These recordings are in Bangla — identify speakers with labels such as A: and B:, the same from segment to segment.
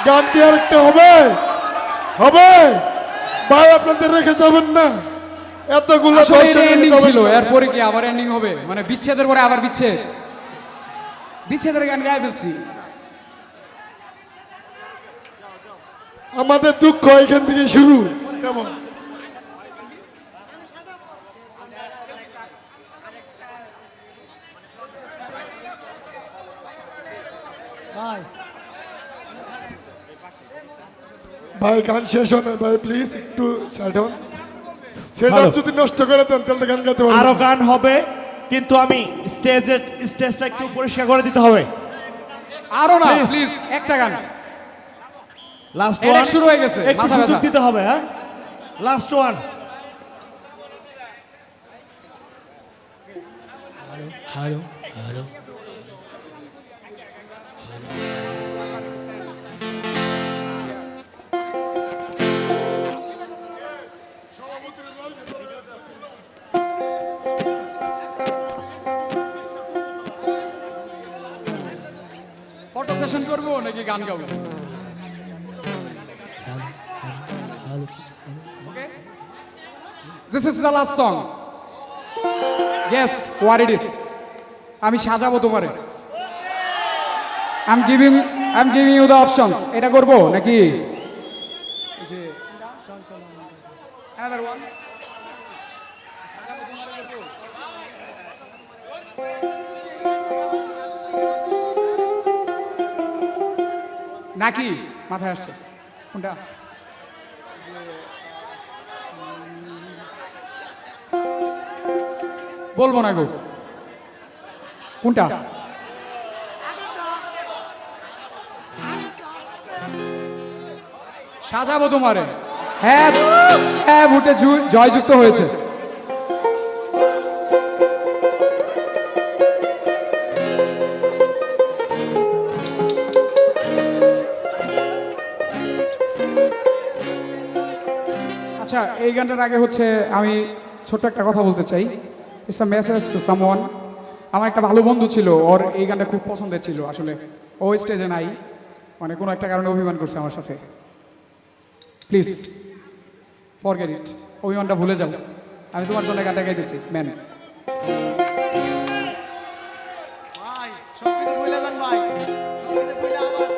A: গান কি আর একটা হবে? হবে ভাই, আপনাদের রেখে যাবেন না এতগুলো
B: আসলে
A: দর্শক রেখে
B: এন্ডিং
A: যাবেন
B: ছিল,
A: না।
B: এরপরে কি আবার এন্ডিং হবে? মানে বিচ্ছেদের পরে আবার বিচ্ছেদ, বিচ্ছেদের গান গায়ে ফেলছি।
A: আমাদের দুঃখ এখান থেকে শুরু। কেমন ভাই, গান শেষ হয় না ভাই, প্লিজ একটু সেট হন। সেট
C: ভালো।
A: যদি নষ্ট করে দেন তাহলে তো গান গাইতে পারবো
C: আরো
A: না।
C: গান হবে, কিন্তু আমি স্টেজটা একটু পরিষ্কার করে দিতে হবে।
B: আরো না
C: Please.
B: প্লিজ, একটা গান।
C: লাস্ট
B: এটা
C: ওয়ান
B: শুরু হয়ে গেছে,
C: একটু
B: মাথা
C: সুযোগ
B: ব্যথা।
C: দিতে হবে। হ্যাঁ, লাস্ট ওয়ান।
B: ফটো সেশন করবো নাকি গান গাবো? Okay? This is the last song. Yes, what it is. আমি সাজাবো তোমারে। I'm giving you the options. এটা করব নাকি? Another one. নাকি মাথায় আসছে কোনটা? বলবো না গো, কোনটা? সাজাবো তোমারে। হ্যাঁ হ্যাঁ, ভোটে জয়যুক্ত হয়েছে। আচ্ছা, এই গানটার আগে হচ্ছে আমি ছোট্ট একটা কথা বলতে চাই। It's a message to someone. আমার একটা ভালো বন্ধু ছিল, ওর এই গানটা খুব পছন্দের ছিল। আসলে ও স্টেজে নাই, মানে কোনো একটা কারণে অভিমান করছে আমার সাথে। প্লিজ ফরগেট ইট, অভিমানটা ভুলে যাও। আমি তোমার জন্য গানটা গাইতেছি ম্যান।
D: ভাই সবকিছু ভুলে যান ভাই, সবকিছু ভুলে আবার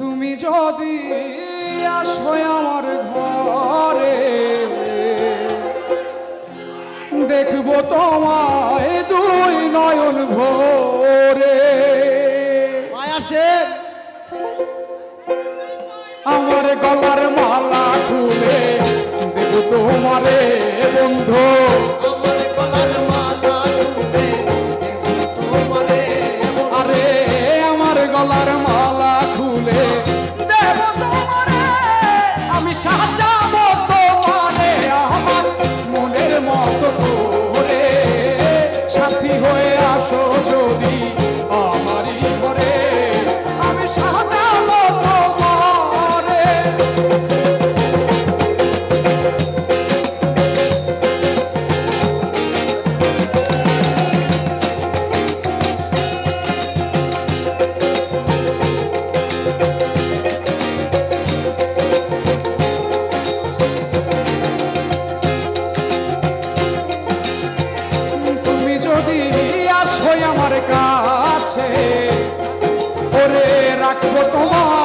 B: তুমি যদি আসো আমার ঘরে, দেখবো তোমায় দুই নয়ন ভরে।
D: ভাই আসেন।
B: আমার গলার মালা খুলে দেখবো তোমারে বন্ধু।
D: আমার গলার মালা খুলে তোমারে,
B: আরে আমার গলার মালা খুলে দেব তোমারে, আমি সাজাবো তোমারে আমার মনের মতো করে। সাথী হয়ে আসো যদি আমারই ঘরে, আমি সাজাবো তোমারে। তুমি যদি আসো আমার কাছে, ওরে রাখবো তোমার